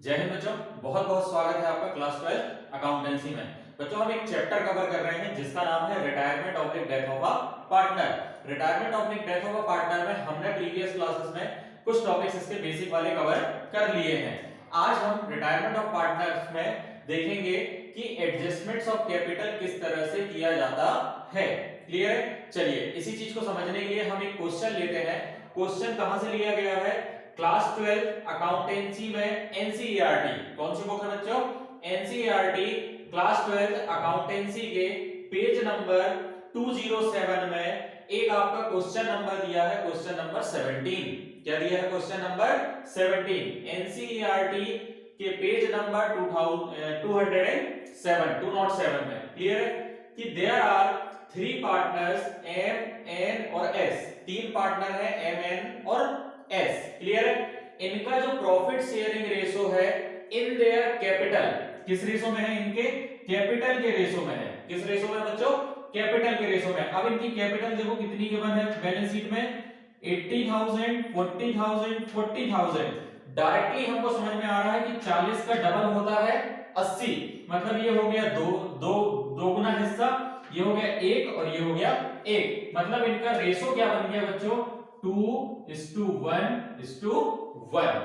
जय हिंद बच्चों, बहुत बहुत स्वागत है आपका क्लास 12 अकाउंटेंसी में। बच्चों हम एक चैप्टर कवर कर रहे हैं जिसका नाम है retirement of the death of a partner. Retirement of the death of a partner में हमने प्रीवियस क्लासेस में कुछ टॉपिक्स इसके बेसिक वाले कवर कर लिए हैं। आज हम रिटायरमेंट ऑफ पार्टनर्स में देखेंगे कि एडजस्टमेंट्स ऑफ कैपिटल किस तरह से किया जाता है। क्लियर है? चलिए इसी चीज को समझने के लिए हम एक क्वेश्चन लेते हैं। क्वेश्चन कहां से लिया गया है? क्लास 12 अकाउंटेंसी में एनसीईआरटी। कौन सी बुक है बच्चों? एनसीईआरटी क्लास 12 अकाउंटेंसी के पेज नंबर 207 में एक आपका क्वेश्चन नंबर दिया है, क्वेश्चन नंबर 17। क्या दिया है? क्वेश्चन नंबर 17 एनसीईआरटी के पेज नंबर 207 में। क्लियर है कि there are three partners M N और एस। तीन पार्टनर है एम एन और एस। क्लियर है? इनका जो प्रॉफिट शेयरिंग रेशो है इन देयर कैपिटल, किस रेशो में है? इनके कैपिटल के रेशो में है। किस रेशो में बच्चों? कैपिटल के रेशो में। अब इनकी कैपिटल देखो कितनी गिवन है बैलेंस शीट में, 80,000, 40,000, 40,000। डायरेक्टली हमको समझ में आ रहा है कि 40 का डबल होता है 80। मतलब ये हो गया दो गुना हिस्सा, ये हो गया एक और ये हो गया एक। मतलब इनका रेशो क्या बन गया बच्चों? 2:1:1।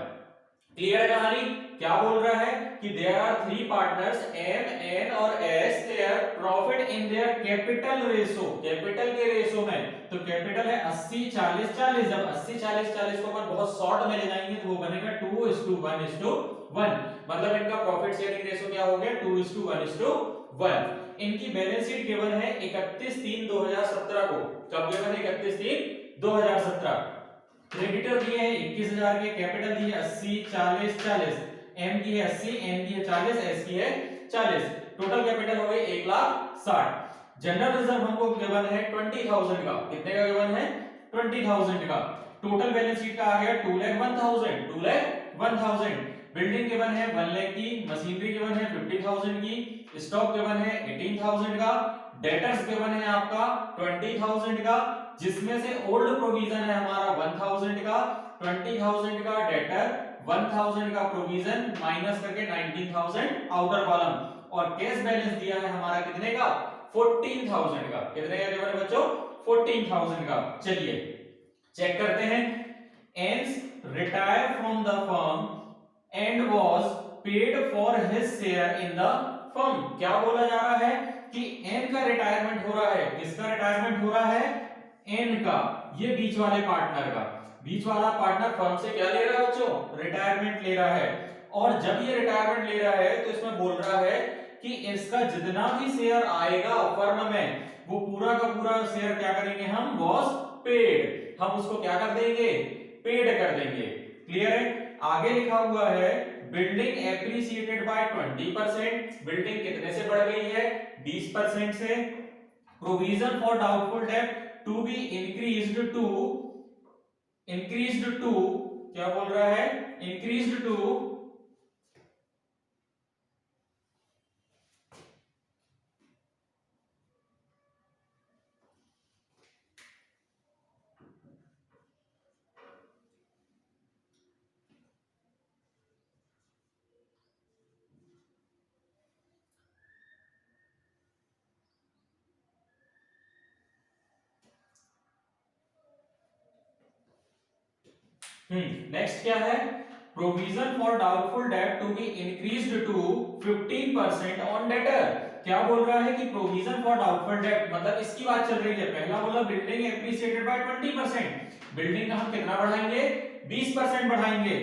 क्लियर है कहानी? क्या बोल रहा है कि there are three partners M N और S, their profit in their capital ratio, capital के रेशो में। तो कैपिटल है 80-40-40। जब 80-40-40 को अपन बहुत शॉर्ट में ले जाएंगे तो वो बनेगा 2:1:1। मतलब इनका प्रॉफिट शेयरिंग रेशो क्या हो गया? 2:1:1। इनकी बैलेंस शीट गिवन है 31/3/2017 को। कब गिवन है? 31/3/2017। क्रेडिटर दिए हैं 21,000 के, कैपिटल दी है 80-40-40, एम की है 80, एन की है 40, एस की है 40। टोटल कैपिटल हो गई 1,60,000। जनरल रिजर्व हमको गिवन है 20,000 का। कितने का गिवन है? 20,000 का। टोटल बैलेंस शीट का आ गया 2,01,000। बिल्डिंग गिवन है 1 लाख की, मशीनरी गिवन है 50,000 की, स्टॉक गिवन है 18,000 का, डेटर्स गिवन है आपका 20,000 का, जिसमें से ओल्ड प्रोविजन है हमारा 1,000 का, 20,000 का डेटर, 1,000 का प्रोविजन माइनस करके 19,000 आउटर कॉलम। और कैश बैलेंस दिया है हमारा कितने का? 14,000 का। कितने का गिवन है बच्चों? 14,000 का। चलिए चेक करते हैं। Ans retire from the firm and was paid for his share in the firm. क्या बोला जा रहा है कि एन का रिटायरमेंट हो रहा है। किसका रिटायरमेंट हो रहा है? एन का। ये बीच वाले पार्टनर का। बीच वाला पार्टनर फर्म से क्या ले रहा है बच्चों? रिटायरमेंट ले रहा है। और जब ये रिटायरमेंट ले रहा है तो इसमें बोल रहा है कि इसका जितना भी शेयर आएगा फर्म में वो पूरा का पूरा शेयर क्या करेंगे हम? Was paid. हम उसको क्या कर देंगे? पेड कर देंगे। क्लियर है? आगे लिखा हुआ है बिल्डिंग एप्रिसिएटेड बाय 20%। बिल्डिंग कितने से बढ़ गई है? 20% से। Provision for doubtful debt to be increased to क्या बोल रहा है? इंक्रीज्ड टू नेक्स्ट क्या है? Provision for doubtful debt to be increased to 15% on debtor. क्या बोल रहा है कि प्रोविजन फॉर डाउटफुल डेट, मतलब इसकी बात चल रही है। पहला बोला बिल्डिंग एप्रिसिएटेड बाय 20%। बिल्डिंग का हम कितना बढ़ाएंगे? 20% बढ़ाएंगे।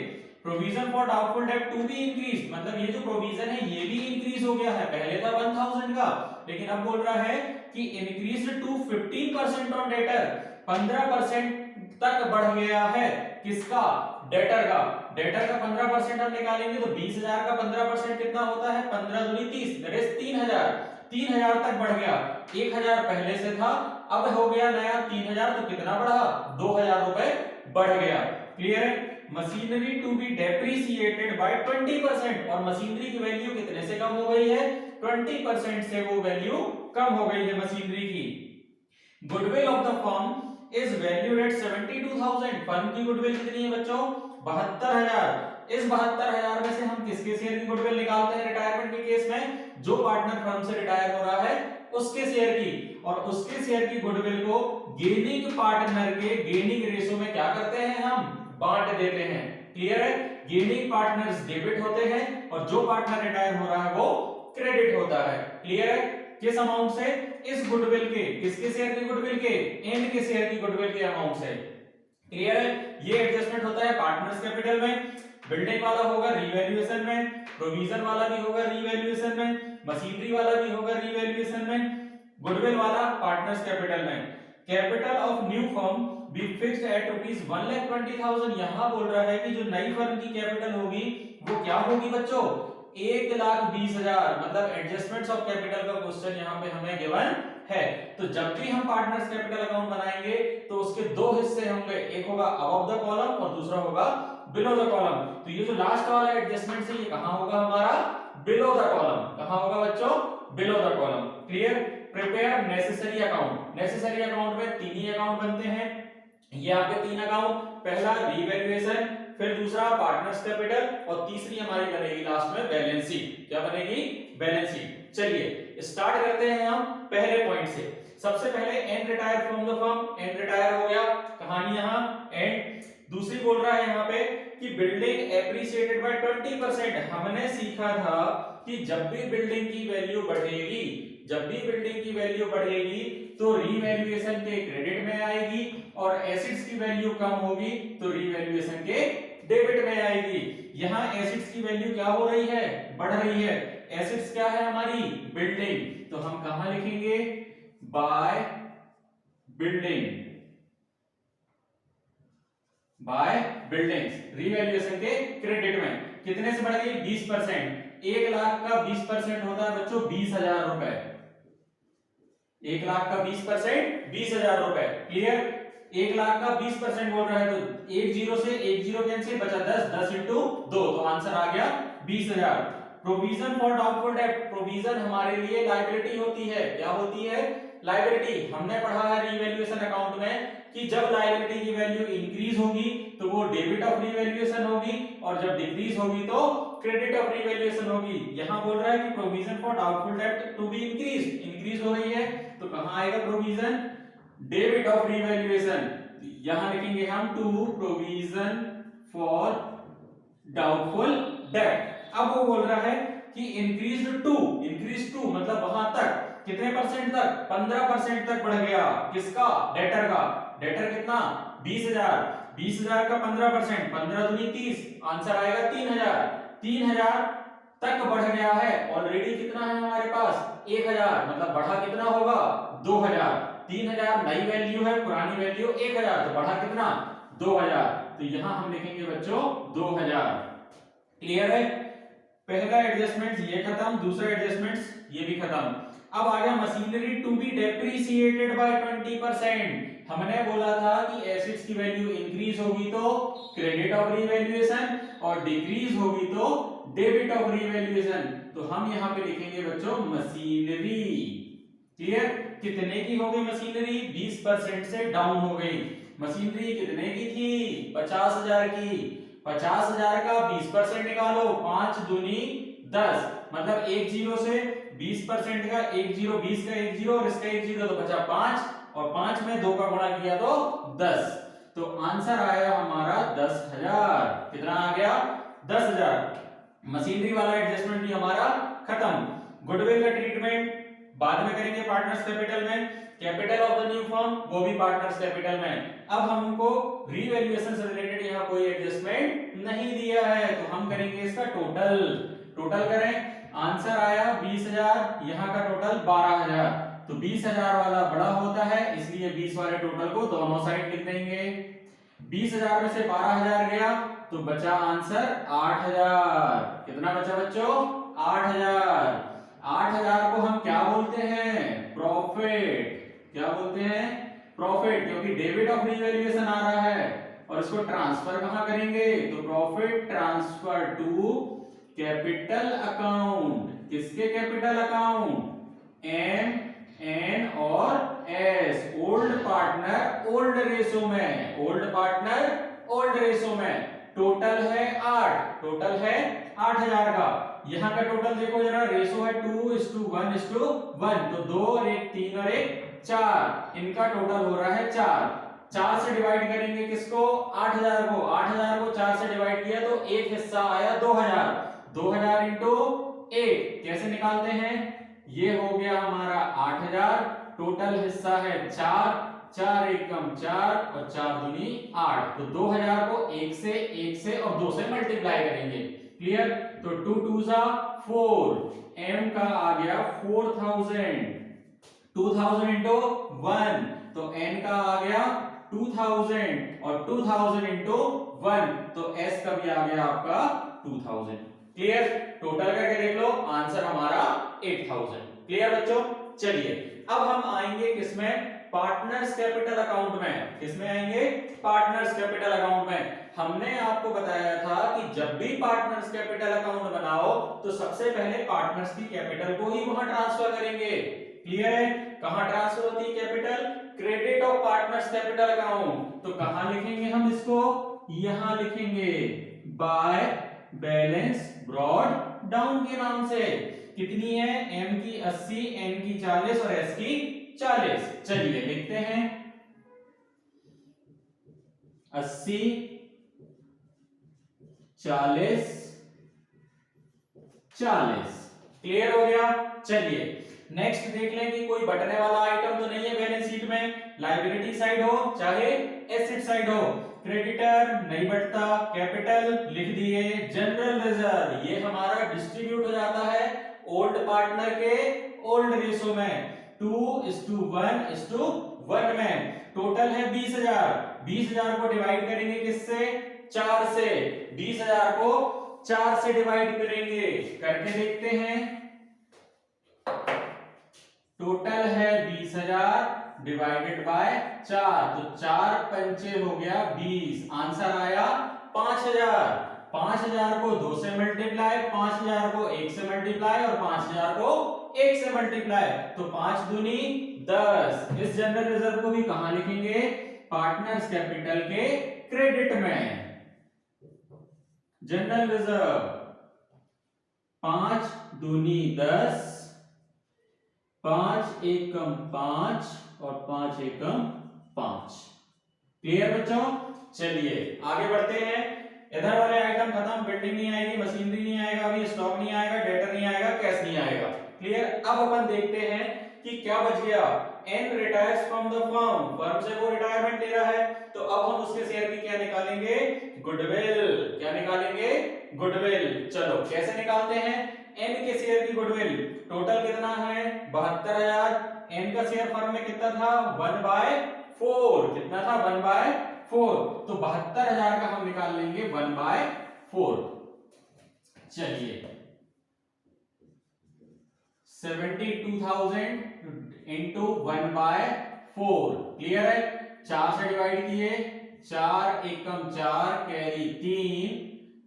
Provision for doubtful debt to be increase, मतलब ये जो प्रोविजन है ये भी इंक्रीज हो गया है। पहले था 1,000 का, लेकिन अब बोल रहा है कि इंक्रीज टू 15% ऑन डेटर। 15% तक बढ़ गया है। किसका? डेटर का। डेटर का 15% हम निकालेंगे तो 20,000 का 15% कितना होता है? 15 दूनी 30, दैट इज 3,000। 3,000 तक बढ़ गया। 1,000 पहले से था, अब हो गया नया 3,000, तो कितना बढ़ा? 2,000 रुपए बढ़ गया। क्लियर है? Machinery to be depreciated by 20%। और मशीनरी की वैल्यू कितने से कम हो गई है? 20% से वो वैल्यू कम हो गई है मशीनरी की। Goodwill of the firm is valued at 72,000। Firm की गुडविल कितनी है बच्चों? 72,000। इस 72,000 में से हम किसके शेयर की गुडविल निकालते हैं रिटायरमेंट के केस में? जो पार्टनर फर्म से रिटायर हो रहा है उसके शेयर की, और उसके शेयर की गुडविल को गेनिंग पार्टनर के गेनिंग रेशो में क्या करते हैं? हम बांट देते हैं। क्लियर है? गेनिंग पार्टनर्स डेबिट होते हैं और जो पार्टनर रिटायर हो रहा है वो क्रेडिट होता है। क्लियर है? किस अमाउंट से? इस गुडविल के, किसके शेयर की गुडविल के? एन के शेयर की गुडविल के अमाउंट से। क्लियर है? ये एडजस्टमेंट होता है पार्टनर्स कैपिटल में। बिल्डिंग वाला होगा रीवैल्यूएशन में, प्रोविजन वाला भी होगा रीवैल्यूएशन में, मशीनरी वाला भी होगा रीवैल्यूएशन में, गुडविल वाला पार्टनर्स कैपिटल में। Capital of new firm be fixed at ₹1,20,000। यहां बोल रहा है कि जो नई फर्म की कैपिटल होगी वो क्या होगी बच्चों? 1,20,000। मतलब एडजस्टमेंट्स ऑफ कैपिटल का क्वेश्चन यहां पे हमें गिवन है। तो जब भी हम पार्टनर्स कैपिटल अकाउंट बनाएंगे तो उसके दो हिस्से होंगे, एक होगा अबव द कॉलम और दूसरा होगा बिलो द कॉलम। तो ये जो लास्ट वाला एडजस्टमेंट है ये कहां होगा? हमारा बिलो द कॉलम। कहां होगा बच्चों? Below the column. Clear? Prepare necessary account. Necessary account में तीन ही अकाउंट बनते हैं। ये आपके तीन अकाउंट, पहला रीवैल्यूएशन, फिर दूसरा पार्टनर्स कैपिटल और तीसरी हमारी बनेगी लास्ट में बैलेंस शीट। क्या बनेगी? Balance sheet. चलिए स्टार्ट करते हैं हम पहले पॉइंट से। सबसे पहले N retire from the firm. N retire हो गया, कहानी यहां एंड। दूसरी बोल रहा है यहां पे कि बिल्डिंग एप्रिशिएटेड बाय 20%। हमने सीखा था कि जब भी बिल्डिंग की वैल्यू बढ़ेगी, जब भी बिल्डिंग की वैल्यू बढ़ेगी तो रीवैल्यूएशन के क्रेडिट में आएगी, और एसेट्स की वैल्यू कम होगी तो रीवैल्यूएशन के डेबिट में आएगी। यहां एसेट्स की वैल्यू क्या हो रही है? बढ़ रही है। एसेट्स क्या है हमारी? बिल्डिंग। तो हम कहां लिखेंगे? By building, by buildings. Revaluation के क्रेडिट में कितने से बढ़ गई? 20%। 1 लाख का 20% होता है बच्चों 20,000 रुपए। 1 लाख का 20% 20,000 रुपए। क्लियर? 1 लाख का 20% बोल रहा है तो एक जीरो से एक जीरो कैंसिल, बचा 10, 10 इंटू 2 तो आंसर आ गया 20,000। Provision for doubtful date. Provision हमारे लिए लायबिलिटी होती है। क्या होती है? लायबिलिटी। हमने पढ़ा है रीवैल्यूएशन अकाउंट में कि जब लायबिलिटी की वैल्यू इंक्रीज होगी तो वो डेबिट ऑफ रीवैल्यूएशन होगी, और जब डिक्रीज होगी तो क्रेडिट ऑफ रीवैल्यूएशन होगी। यहां बोल रहा है कि provision for doubtful debt to be increase, increase हो रही है तो कहां आएगा प्रोविजन? Debit of revaluation. यहां लिखेंगे हम to provision for doubtful debt. अब वो बोल रहा है कि इंक्रीज टू, इंक्रीज टू मतलब वहां तक, कितने परसेंट तक? 15% तक बढ़ गया। किसका? डेटर का। डेटर कितना? 20,000। 20,000 का 15%, 15 दूनी 30, आंसर आएगा 3,000। 3,000 तक बढ़ गया है। ऑलरेडी कितना है हमारे पास? 1,000, मतलब बढ़ा कितना होगा? 2,000। 3,000 नई वैल्यू है, पुरानी वैल्यू 1,000, तो बढ़ा कितना? 2,000। तो यहां हम लिखेंगे बच्चों 2,000। क्लियर है? पहला एडजस्टमेंट ये खत्म, दूसरा एडजस्टमेंट ये भी खत्म। अब आ गया machinery to be depreciated by 20%। हमने बोला था कि एसेट्स की वैल्यू इंक्रीज होगी तो क्रेडिट ऑफ रीवैल्यूएशन, और डिक्रीज होगी तो डेबिट ऑफ रीवैल्यूएशन। तो हम यहां पे लिखेंगे बच्चों मशीनरी। क्लियर? कितने की हो गई मशीनरी? 20% से डाउन हो गई। मशीनरी कितने की थी? 50,000 की। 50,000 का 20% निकालो, 5 दूनी 10, मतलब एक जीरो से 20% का एक जीरो, 20 का एक जीरो और इसका एक जीरो, तो बचा 5, और 5 में 2 का गुणा किया तो 10। तो आंसर आया हमारा 10,000। कितना आ गया? 10,000। मशीनरी वाला एडजस्टमेंट भी हमारा खत्म। गुडविल का ट्रीटमेंट बाद में करेंगे पार्टनर्स कैपिटल में। Capital of the new firm वो भी पार्टनर्स कैपिटल में। अब हमको रीवैल्यूएशन से रिलेटेड यहाँ कोई एडजस्टमेंट नहीं दिया है तो हम करेंगे इसका टोटल। टोटल करें, आंसर आया 20,000, यहाँ का टोटल 12,000। तो 20,000 वाला बड़ा होता है इसलिए 20 वाले टोटल को दोनों साइड लिख देंगे। 20,000 में से 12,000 गया तो बचा आंसर 8,000। कितना बचा बच्चों? 8,000। 8,000 को हम क्या बोलते हैं? प्रॉफिट। क्या बोलते हैं? प्रॉफिट, क्योंकि डेबिट ऑफ रीवैल्यूएशन आ रहा है और इसको ट्रांसफर कहां करेंगे? तो profit transfer to capital account. किसके कैपिटल अकाउंट? एम, एन और S. Old partner old ratio में, ओल्ड पार्टनर ओल्ड रेशो में। टोटल है 8, टोटल है 8000 का। यहाँ का टोटल देखो जरा, रेशो है 2:1:1, तो 2 और 1 3 और 1 4, इनका टोटल हो रहा है 4। 4 से डिवाइड करेंगे किसको, 8000 को। 8000 को 4 से डिवाइड किया तो एक हिस्सा आया 2000। 2000 इंटू 8 कैसे निकालते हैं, ये हो गया हमारा 8000, टोटल हिस्सा है 4, 4 एकम 4 और 4 दूनी 8। तो 2000 को 1 से और 2 से मल्टीप्लाई करेंगे। क्लियर, तो 2 2 जा 4, m का आ गया 4000, 2000 इंटू 1, तो n का आ गया 2000 और 2000 इंटू 1, तो s का भी आ गया आपका 2000। क्लियर, टोटल करके देख लो, आंसर हमारा 8000। क्लियर बच्चों, चलिए अब हम आएंगे किसमें, पार्टनर्स कैपिटल अकाउंट में। किसमें आएंगे, पार्टनर्स कैपिटल अकाउंट में। हमने आपको बताया था कि जब भी पार्टनर्स कैपिटल अकाउंट बनाओ तो सबसे पहले पार्टनर्स की कैपिटल को ही वहां ट्रांसफर करेंगे। क्लियर है, कहां ट्रांसफर होती है capital, credit of partners capital account. तो कहां लिखेंगे हम इसको, यहां लिखेंगे बाय बैलेंस ब्रॉड डाउन के नाम से। कितनी है, m की 80, n की 40 और s की 40। चलिए लिखते हैं 80 40 40। क्लियर हो गया। चलिए नेक्स्ट देख लें कि कोई बटने वाला आइटम तो नहीं है बैलेंस शीट में, लायबिलिटी साइड हो चाहे एसेट साइड हो। क्रेडिटर नहीं बटता, कैपिटल लिख दिए, जनरल रिजर्व ये हमारा डिस्ट्रीब्यूट हो जाता है ओल्ड पार्टनर के ओल्ड रेशो में 2:1:1 में। टोटल है 20000, 20000 को डिवाइड करेंगे किससे, 4 से। 20000 को 4 से डिवाइड करेंगे, करके देखते हैं। टोटल है 20000 डिवाइडेड बाय 4, तो 4 पंचे हो गया 20, आंसर आया 5000। 5000 को 2 से मल्टीप्लाई, 5000 को 1 से मल्टीप्लाई और 5000 को 1 से मल्टीप्लाई, तो 5 दूनी 10। इस जनरल रिजर्व को भी कहां लिखेंगे, पार्टनर्स कैपिटल के क्रेडिट में। जनरल रिजर्व 5 दूनी 10, 5 एकम 5 और 5 एकम 5। क्लियर बच्चों, चलिए आगे बढ़ते हैं। इधर वाले आइटम खत्म, बिल्डिंग नहीं आएगी, मशीनरी नहीं आएगा, अभी स्टॉक नहीं आएगा, डेटर नहीं आएगा, कैश नहीं आएगा। क्लियर, अब अपन देखते हैं कि क्या बच गया, N retires from the firm, firm से वो रिटायरमेंट ले रहा है, तो अब हम उसके शेयर की क्या निकालेंगे, गुडविल। क्या निकालेंगे, गुडविल। चलो कैसे निकालते हैं, एन के शेयर की गुडविल। टोटल कितना है 72000, एन का शेयर फर्म में कितना था 1/4, कितना था 1/4, तो 72000 का हम निकाल लेंगे 1/4। चलिए 72,000 इंटू 1/4। क्लियर है, 4 से डिवाइड किए, 4 एकम 4 कैरी 3,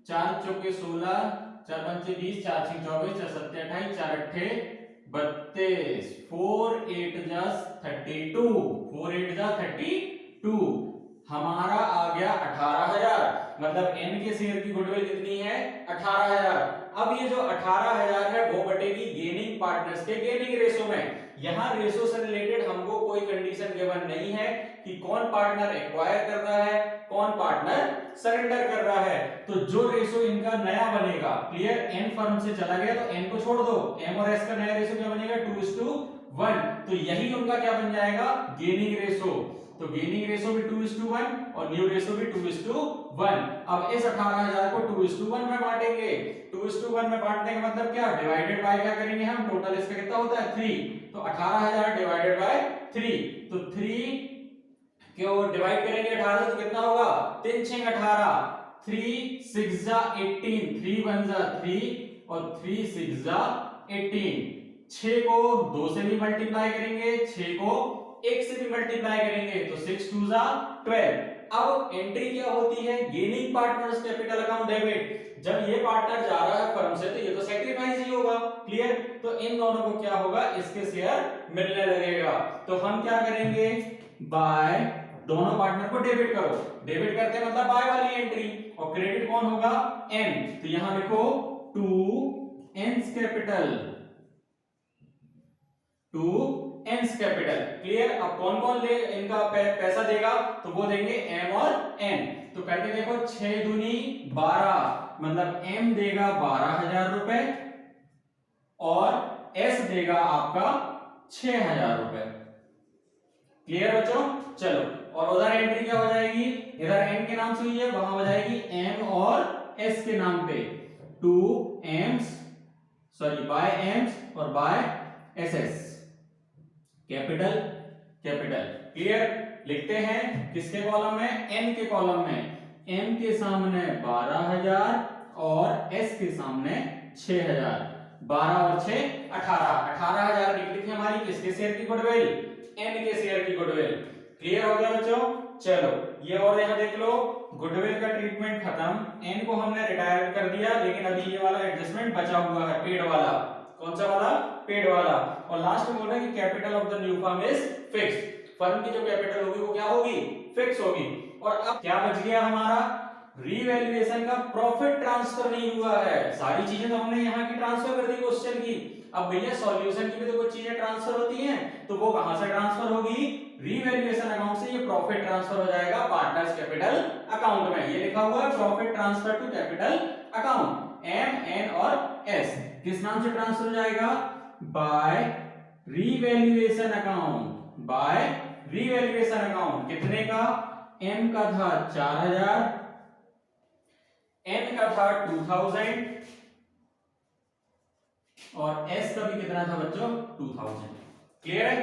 4 चौके 16, 4 पंचे 20, 4 छीं 24, 4 सत्ते 28, 4 अट्ठे 32, 4 8 जा 32, 4 8 जा 32, हमारा आ गया 18000। मतलब एन के शेयर की गुडविल कितनी है 18000। अब ये जो 18000 है वो बटेगी गेनिंग पार्टनर्स के गेनिंग रेशो में। यहां रेशो से रिलेटेड हमको कोई कंडीशन गिवन नहीं है कि कौन पार्टनर एक्वायर कर रहा है, कौन पार्टनर सरेंडर कर रहा है। तो जो रेशो इनका नया बनेगा, क्लियर, एन फर्म से चला गया तो एन को छोड़ दो, एम और एस का नया रेशो क्या बनेगा 2:1, तो यही उनका क्या बन जाएगा गेनिंग रेशो। तो गेनिंग रेशो भी 2:1 और न्यू रेशो भी 2:1। अब इस 18000 को 2:1 में बांटेंगे। 2:1 में बांटने का मतलब क्या, डिवाइडेड बाय क्या करेंगे हम, टोटल इसका कितना होता है 3, तो 18000 डिवाइडेड बाय 3, तो 3 क्यों डिवाइड करेंगे 18 तो कितना होगा 3 6 18, 3 6 जा 18, 3 1 जा 3 और 3 6 जा 18। 6 को 2 से भी मल्टीप्लाई करेंगे, 6 को 1 से भी मल्टीप्लाई करेंगे, तो 6 2 जा 12। अब एंट्री क्या होती है, gaining partners capital account debit. जब ये पार्टनर जा रहा है फर्म से तो ये तो सैक्रिफाइस ही होगा। क्लियर, तो इन दोनों को क्या होगा, इसके शेयर मिलने लगेगा। तो हम क्या करेंगे, बाय दोनों पार्टनर को डेबिट करो, डेबिट करते मतलब बाय वाली एंट्री, और क्रेडिट कौन होगा, एन, तो यहां लिखो two Ns capital, two Ns capital. Clear. अब कौन कौन ले इनका पैसा देगा, तो वो देंगे एम और एन। तो करके देखो 6 दूनी 12, मतलब एम देगा 12,000 रुपए और एस देगा आपका 6,000 रुपए। क्लियर बच्चों। चलो, और उधर एंट्री क्या हो जाएगी, इधर एन के नाम से हुई है, वहां हो जाएगी एम और एस के नाम पे, two Ms, sorry by Ms और by S S, capital capital. Clear. लिखते हैं किसके कॉलम में, एन के कॉलम में, एम के सामने 12,000 और एस के सामने 6,000, 12 और 6 18,000 निकली थी हमारी किसके शेयर की गुडविल, एन के शेयर की गुडविल। क्लियर हो गया बच्चों। चलो ये और यहाँ देख लो, गुडविल का ट्रीटमेंट खत्म, एन को हमने रिटायर कर दिया, लेकिन अभी ये वाला एडजस्टमेंट बचा हुआ है, पेड वाला। कौन सा वाला, पेड वाला। और लास्ट में बोल रहे हैं कि capital of the new firm is fixed, firm की जो कैपिटल होगी वो क्या होगी, फिक्स होगी। और अब क्या बच गया हमारा, रीवैल्यूएशन का प्रॉफिट ट्रांसफर नहीं हुआ है। सारी चीजें तो हमने यहाँ की ट्रांसफर कर दी क्वेश्चन की। अब भैया सॉल्यूशन की भी तो कुछ चीजें ट्रांसफर होती हैं, तो वो कहां से ट्रांसफर होगी, रीवैल्यूएशन अकाउंट से ये प्रॉफिट ट्रांसफर हो जाएगा पार्टनर्स कैपिटल अकाउंट में। ये लिखा हुआ है profit transfer to capital account, M N और एस किस नाम से ट्रांसफर हो जाएगा, by revaluation account, by revaluation account. कितने का, एम का था 4,000, एन का था 2,000 और एस का भी कितना था बच्चों, 2,000। क्लियर है।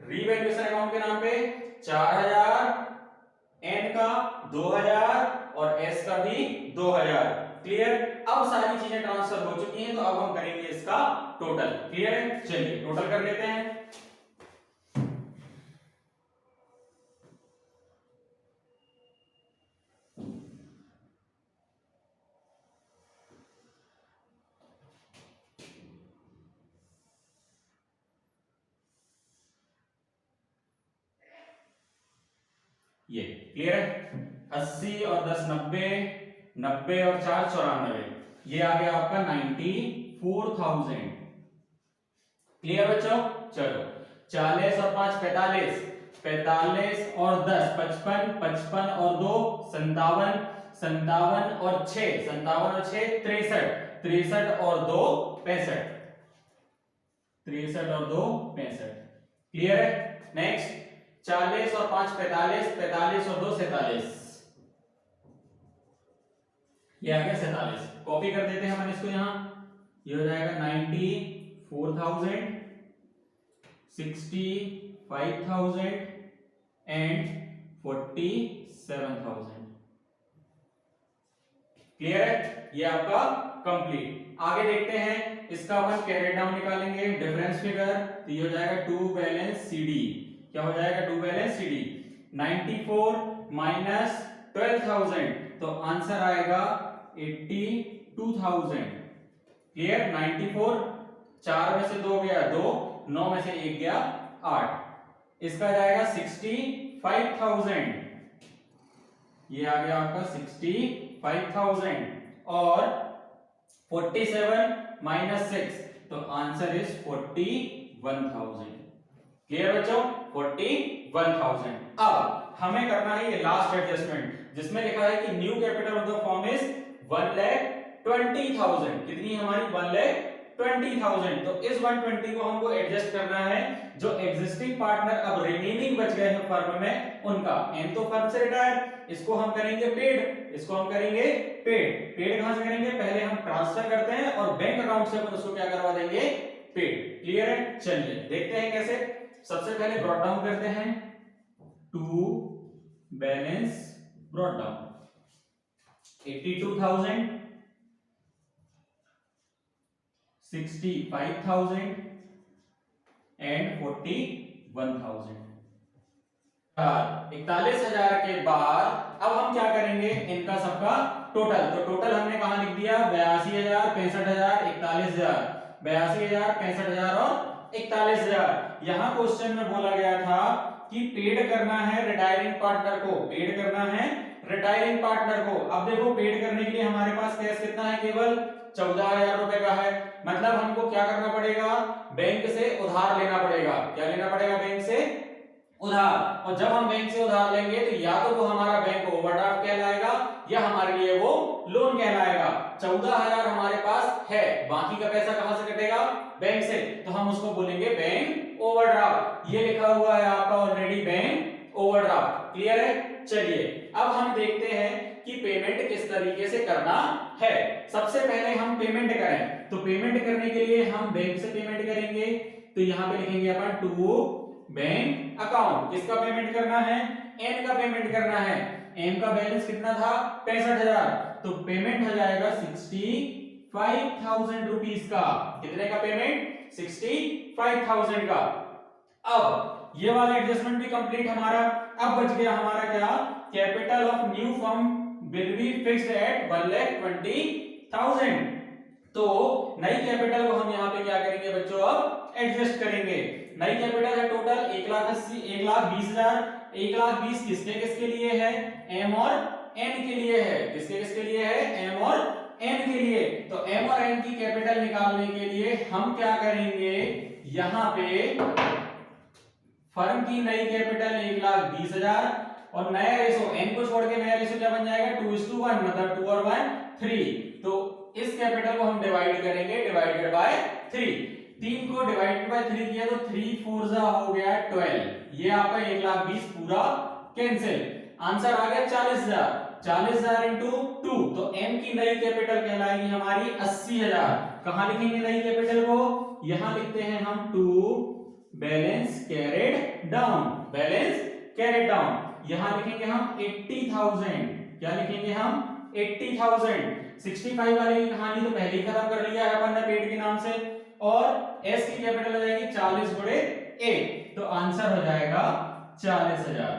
रीवैल्यूएशन अकाउंट के नाम पे 4,000, एन का 2,000 और एस का भी 2,000। क्लियर। अब सारी चीजें ट्रांसफर हो चुकी हैं, तो अब हम करेंगे इसका टोटल। क्लियर है। चलिए टोटल कर लेते हैं। ये क्लियर है। 80 और 10 90, 90 और 4 94, ये आ गया आपका 94,000। क्लियर बच्चों। चलो 40 और 5 45, 45 और 10 55, 55 और 2 57, 57 और 6 57 और 6 63, 63 और 2 65, 63 और 2 65। क्लियर है। नेक्स्ट 40 और 5 45, 45 और 2 47, ये आ गया 47। कॉपी कर देते हैं हम इसको यहां, ये हो जाएगा 94,000, 65,000 एंड 47,000। क्लियर है। ये आपका कंप्लीट। आगे देखते हैं, इसका अपन कैरेट डाउन निकालेंगे, डिफरेंस फिगर, तो ये हो जाएगा टू बैलेंस सीडी। क्या हो जाएगा, टू बैलेंस सीडी। 94 माइनस 12,000, तो आंसर आएगा 82,000। क्लियर। 94, 4 में से 2 गया 2, 9 में से 1 गया 8, इसका जाएगा 65,000। ये आ गया आपका 65,000 और 47 माइनस 6, तो आंसर इज 41,000। क्लियर बच्चों, 41,000। अब हमें करना है ये लास्ट एडजस्टमेंट, जिसमें लिखा है कि new capital of the firm is 1,20,000। कितनी हमारी 1,20,000। तो इस 120 को हमको एडजस्ट करना है, जो एग्जिस्टिंग पार्टनर अब रिमेनिंग बच गए हैं फर्म में उनका। एन तो फर्म से रिटायर, इसको हम करेंगे पेड, इसको हम करेंगे पेड। पेड कहां से करेंगे, पहले हम ट्रांसफर करते हैं और बैंक अकाउंट से अपन उसको क्या करवा देंगे, पेड। क्लियर है। चलिए देखते हैं कैसे। सबसे पहले ब्रॉट डाउन करते हैं, to balance brought down 82,000, 65,000 and 41,000। 41,000 के बाद अब हम क्या करेंगे, इनका सबका टोटल। तो टोटल हमने कहा लिख दिया 82,000, 65,000, 41,000, 82,000, 65,000 और 41,000। यहां क्वेश्चन में बोला गया था कि पेड करना है रिटायरिंग पार्टनर को, पेड करना है रिटायरिंग पार्टनर को। अब देखो पेड करने के लिए हमारे पास कैश कितना है, केवल 14,000 रुपए का है। मतलब हमको क्या करना पड़ेगा, बैंक से उधार लेना पड़ेगा। क्या लेना पड़ेगा, बैंक से उधार। और जब हम बैंक से उधार लेंगे तो या तो वो हमारा बैंक ओवरड्राफ्ट कहलाएगा या हमारे लिए वो लोन कहलाएगा। 14,000 हमारे पास है, बाकी का पैसा कहां से कटेगा, बैंक से, तो हम उसको बोलेंगे बैंक ओवरड्राफ्ट। ये लिखा हुआ है आपका ऑलरेडी बैंक ओवरड्राफ्ट। क्लियर है। चलिए अब हम देखते हैं कि पेमेंट किस तरीके से करना है। सबसे पहले हम पेमेंट करें तो पेमेंट करने के लिए हम बैंक से पेमेंट करेंगे, तो यहां पे लिखेंगे अपन टू बैंक अकाउंट। किसका पेमेंट करना है, एन का पेमेंट करना है। एन का बैलेंस कितना था, 65,000, तो पेमेंट हो जाएगा 65,000 रुपीस का। कितने का पेमेंट, 65,000 का। अब ये वाला एडजस्टमेंट भी कंप्लीट हमारा। अब बच गया हमारा क्या, capital of new firm will be fixed at 1,20,000। तो नई कैपिटल को हम यहाँ पे क्या करेंगे बच्चों, अब एडजस्ट करेंगे। नई कैपिटल है टोटल 1,20,000। 1,20,000 किसके किसके लिए है, एम और एन के लिए है। किसके किसके लिए है, एम और एन के लिए। तो एम और एन की कैपिटल निकालने के लिए हम क्या करेंगे, यहां पे फर्म की नई कैपिटल 1,20,000 और नया रेशो एन को छोड़ के नया रेशो क्या बन जाएगा, 2:1, मतलब 2 और 1 3। तो इस कैपिटल को हम डिवाइड करेंगे, डिवाइडेड बाय 3। 3 को डिवाइडेड बाय 3 किया तो 3 4 जा हो गया 12। ये आपका 1,20,000 पूरा कैंसिल। आंसर आ गया 40,000। 40,000 इंटू 2, तो एम की नई कैपिटल कहलाएगी हमारी 80,000। कहां लिखेंगे नई कैपिटल को, यहां लिखते हैं हम to balance carried down, balance carried down. यहां लिखेंगे हम 80,000। क्या लिखेंगे हम, 80,000। 65 वाले की कहानी तो पहले ही खत्म कर लिया है अपन ने पेड के नाम से। और एस की कैपिटल हो जाएगी 40 गुणे 1, तो आंसर हो जाएगा 40,000।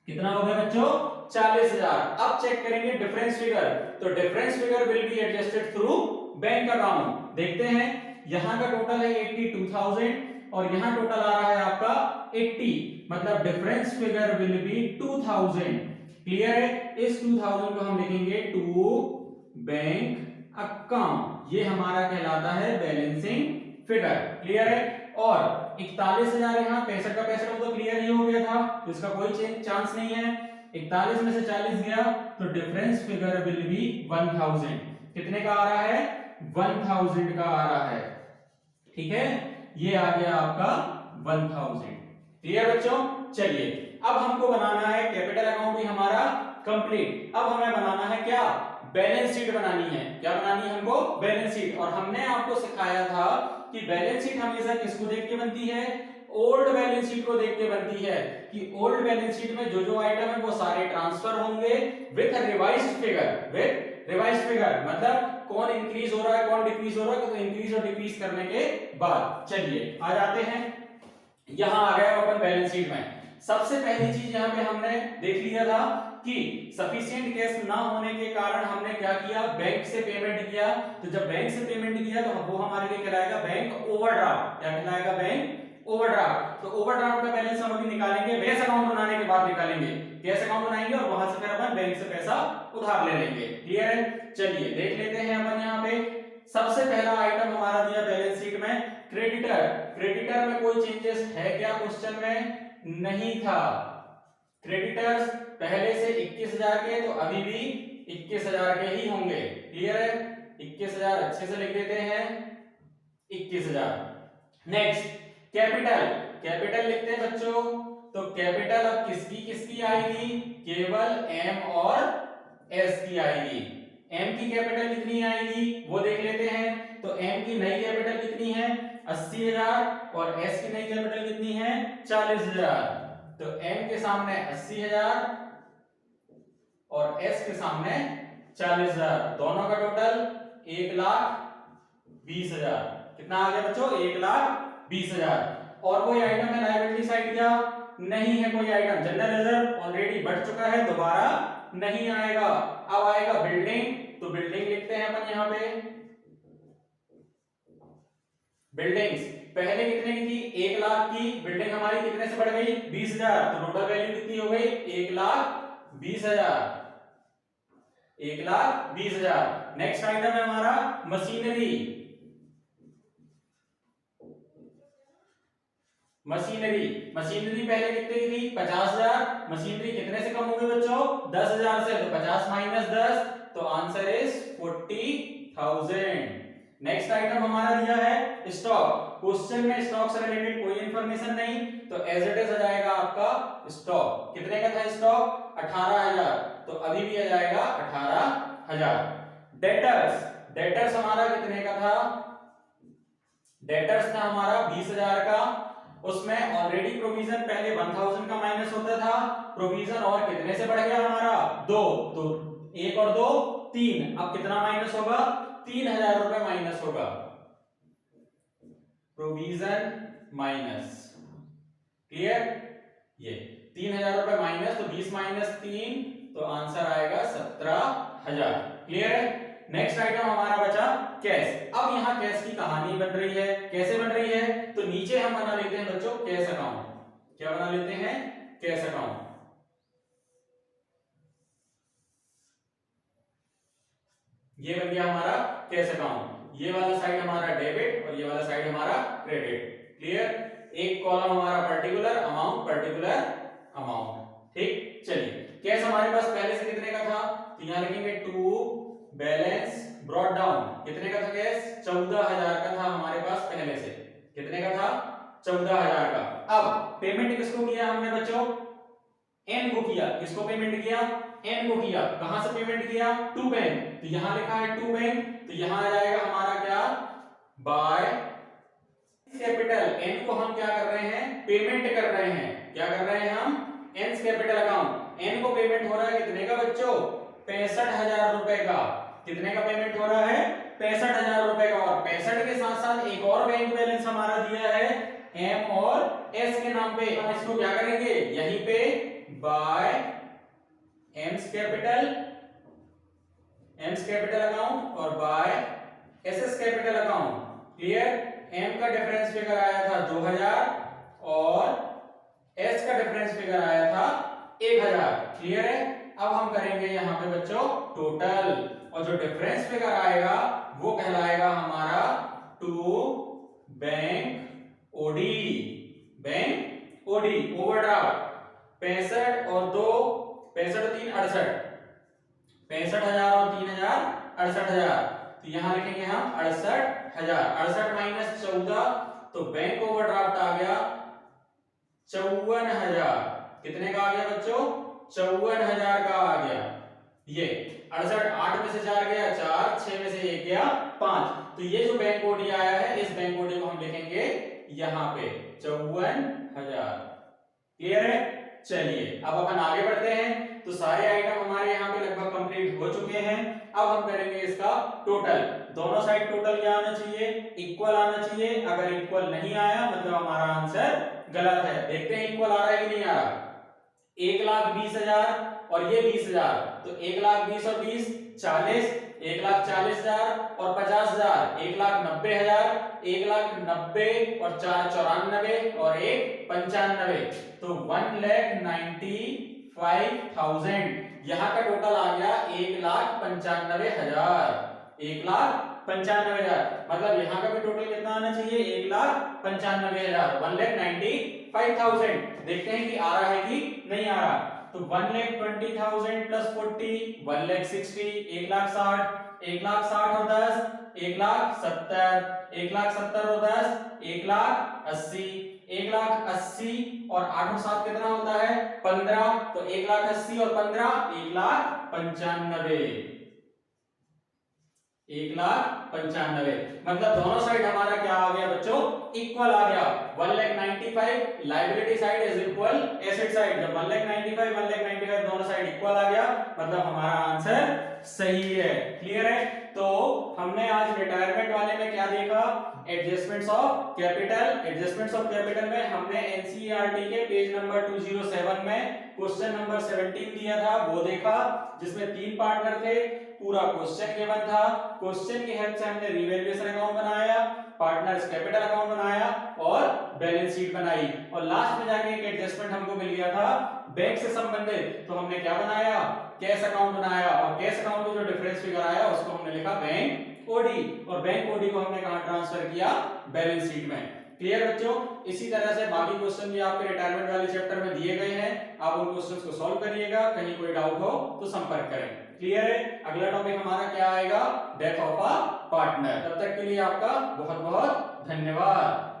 कितना हो गया बच्चों, 40,000। अब चेक करेंगे डिफरेंस फिगर, तो difference figure will be adjusted through bank account. देखते हैं, यहां का टोटल है 82,000 और यहां टोटल आ रहा है आपका 80, मतलब difference figure will be 2,000। Clear है। इस 2,000 को हम लिखेंगे टू बैंक अकाउंट। ये हमारा कहलाता है बैलेंसिंग फिगर। क्लियर है। और 41,000 यहाँ 65 का 65 तो क्लियर ही हो गया था, तो इसका कोई चांस नहीं है। 41 में से 40 गया तो डिफरेंस फिगर विल बी 1,000। कितने का आ रहा है, 1,000 का आ रहा है। ठीक है, ये आ गया आपका 1,000। क्लियर बच्चों। चलिए अब हमको बनाना है कैपिटल अकाउंट भी हमारा कंप्लीट। अब हमें बनाना है क्या, बैलेंस शीट बनानी है। क्या बनानी है हमको, बैलेंस शीट। और हमने आपको सिखाया था कि बैलेंस शीट हमेशा किसको देख के बनती है, ओल्ड बैलेंस शीट को देख के बनती है। कि ओल्ड बैलेंस शीट में जो जो आइटम है वो सारे ट्रांसफर होंगे with revised figure. With revised figure मतलब कौन इंक्रीज हो रहा है कौन डिक्रीज हो रहा है, तो इंक्रीज और डिक्रीज करने के बाद। चलिए आ जाते हैं, यहां आ गए अपन बैलेंस शीट में। सबसे पहली चीज यहां पे हमने देख लिया था कि सफिशिएंट कैश ना होने के कारण हमने क्या किया, बैंक से पेमेंट किया। तो जब बैंक से पेमेंट किया तो वो हमारे लिए कहलाएगा बैंक ओवरड्राफ्ट। क्या कहलाएगा, बैंक ओवरड्राफ्ट। तो ओवरड्राफ्ट का बैलेंस हम अभी निकालेंगे, कैश अकाउंट बनाने के बाद निकालेंगे। कैश अकाउंट बनाएंगे और वहां से फिर अपन बैंक से पैसा उधार ले लेंगे। क्लियर है। चलिए देख लेते हैं अपन यहाँ पे। सबसे पहला आइटम हमारा दिया बैलेंस शीट में क्रेडिटर। क्रेडिटर में कोई चेंजेस है क्या, क्वेश्चन में नहीं था। क्रेडिटर्स पहले से 21,000 के, तो अभी भी 21,000 के ही होंगे। क्लियर है। 21,000 अच्छे से लिख देते हैं, 21,000। Next capital. कैपिटल लिखते हैं बच्चों, तो कैपिटल अब किसकी किसकी आएगी, केवल एम और एस की आएगी। एम की कैपिटल कितनी आएगी वो देख लेते हैं। तो एम की नई कैपिटल कितनी है, 80,000 और एस की नई कैपिटल कितनी है, 40,000। तो एम के सामने 80,000 और एस के सामने 40,000, दोनों का टोटल 1,20,000। कितना आ गया बच्चों, 1,20,000। और कोई आइटम है लायबिलिटी साइड क्या, नहीं है कोई आइटम। जनरल रिजर्व ऑलरेडी बढ़ चुका है, दोबारा नहीं आएगा। अब आएगा बिल्डिंग, तो बिल्डिंग लिखते हैं अपन यहाँ पे बिल्डिंग्स पहले कितने की थी, 1,00,000 की बिल्डिंग हमारी कितने से बढ़ गई, 20,000, तो टोटल वैल्यू कितनी हो गई, 1,20,000, 1,20,000। नेक्स्ट आइटम है हमारा मशीनरी। मशीनरी पहले कितने की थी, 50,000। मशीनरी कितने से कम हो गई बच्चों, 10,000 से, तो 50 माइनस 10, तो आंसर इज 40,000। नेक्स्ट आइटम हमारा दिया है स्टॉक। क्वेश्चन में स्टॉक से रिलेटेड कोई इंफॉर्मेशन नहीं, तो एज इट इज आ जाएगा आपका स्टॉक। कितने का था स्टॉक, 18,000, तो अभी भी आ जाएगा 18,000। डेटर्स हमारा कितने का था, डेटर्स था हमारा 20,000 का। उसमें ऑलरेडी प्रोविजन पहले 1,000 का माइनस होता था, प्रोविजन और कितने से बढ़ गया हमारा, 2, तो 1 और 2 3, अब कितना माइनस होगा, 3,000 रुपए माइनस होगा, प्रोविजन माइनस, क्लियर, ये 3,000 रुपए माइनस, तो 20 माइनस 3, तो आंसर आएगा 17,000, क्लियर है। नेक्स्ट आइटम हमारा बचा कैश। अब यहां कैश की कहानी बन रही है, कैसे बन रही है, तो नीचे हम बना लेते हैं बच्चों कैश अकाउंट। क्या बना लेते हैं, कैश अकाउंट। ये बन गया हमारा कैश अकाउंट। ये वाला साइड हमारा डेबिट और ये वाला साइड हमारा क्रेडिट, क्लियर। एक कॉलम हमारा पर्टिकुलर अमाउंट, ठीक। चलिए कैश हमारे पास पहले से कितने का था, तो यहां लिखेंगे टू बैलेंस ब्रॉट डाउन। कितने का था कैश, 14,000 का था हमारे पास पहले से। कितने का था, 14,000 का। अब पेमेंट किसको किया हमने बच्चों, एन को किया। किसको पेमेंट किया, एन को किया। कहां से पेमेंट किया, टू बैंक, तो यहां लिखा है टू बैंक, तो यहां आ जाएगा हमारा क्या, बाय कैपिटल। एन को हम क्या कर रहे हैं, पेमेंट कर रहे हैं। क्या कर रहे हैं हम, एन कैपिटल अकाउंट। एन को पेमेंट हो रहा है कितने का बच्चों, 65,000 रुपए का। कितने का पेमेंट हो रहा है, 65,000 रुपए का। और 65 के साथ साथ एक और बैंक बैलेंस हमारा दिया है एम और एस के नाम पे। हम इसको क्या करेंगे, यहीं पे बाय एम्स कैपिटल अकाउंट और by S's capital account, clear. M का डिफरेंस फिगर आया था 2,000 और एस का डिफरेंस फिगर आया था 1,000, क्लियर है। अब हम करेंगे यहां पे बच्चों टोटल, और जो डिफरेंस फिगर आएगा वो कहलाएगा हमारा टू बैंक ओडी ओवरड्राफ्ट। 65 और 2, 65 और 3 68, 65,000 और 3,000 68,000, तो यहां लिखेंगे हम 68,000। 68 माइनस 14, तो बैंक ओवरड्राफ्ट आ गया 54,000। कितने का आ गया बच्चों, 54,000 का आ गया। ये 68, 8 में से 4 गया 4, 6 में से 1 गया 5, तो ये जो बैंक ओडी आया है इस बैंक ओडी को हम लिखेंगे यहां पे 54,000, क्लियर है। चलिए अब अपन आगे बढ़ते हैं। तो सारे आइटम हमारे यहाँ पे लगभग कंप्लीट हो चुके हैं। अब हम करेंगे इसका टोटल। दोनों साइड टोटल क्या आना चाहिए, इक्वल आना चाहिए। अगर इक्वल नहीं आया मतलब हमारा आंसर गलत है। देखते हैं इक्वल आ रहा है कि नहीं आ रहा। 1,20,000 और ये 20,000, तो 1,20,000 और 20 40, 1,40,000 और 50,000 1,90,000, 1,90,000 और 4 94 और 1 95, तो 1,95,000। यहाँ का टोटल आ गया 1,95,000, 1,95,000। मतलब यहाँ का भी टोटल कितना आना चाहिए, 1,95,000, 1,95,000। देखते हैं कि आ रहा है कि नहीं आ रहा। तो 1,20,000 प्लस 40 1,60,000, 1,60,000, 1,60,000 और 10 1,70,000, 1,70,000 और 10 1,80,000, 1,80,000 और 8 और 7 कितना होता है 15, तो 1,80,000 और 15 1,95,000, 1,95,000। मतलब दोनों साइड हमारा क्या आ गया बच्चों, इक्वल आ गया। 1,95,000 liability side is equal asset side. जब 1,95,000 1,95,000 दोनों साइड इक्वल आ गया मतलब हमारा आंसर सही है, क्लियर है। तो हमने आज रिटायरमेंट वाले में क्या देखा, adjustments of capital. Adjustments of capital में हमने एनसीईआरटी के पेज नंबर 207 में क्वेश्चन नंबर 17 दिया था वो देखा, जिसमें 3 पार्टनर थे, पूरा क्वेश्चन गिवन था। क्वेश्चन की हेल्प से हमने रिवैल्यूएशन अकाउंट बनाया पार्टनर्स कैपिटल अकाउंट बनाया और बैलेंस शीट बनाई, और लास्ट में जाके एक एडजस्टमेंट हमको मिल गया था बैंक से संबंधित, तो हमने क्या बनाया, कैश अकाउंट बनाया, और कैश अकाउंट में जो डिफरेंस फिगर आया उसको हमने लिखा बैंक ओडी, और बैंक ओडी को हमने कहां ट्रांसफर किया, बैलेंस शीट में। क्लियर बच्चों? इसी तरह से बाकी क्वेश्चन भी आपके रिटायरमेंट वाले चैप्टर में दिए गए हैं, आप उन क्वेश्चंस को सॉल्व करिएगा, कहीं कोई डाउट हो तो संपर्क करें। क्लियर है? अगला टॉपिक हमारा क्या आएगा, डेथ ऑफ अ पार्टनर। तब तक के लिए आपका बहुत बहुत धन्यवाद।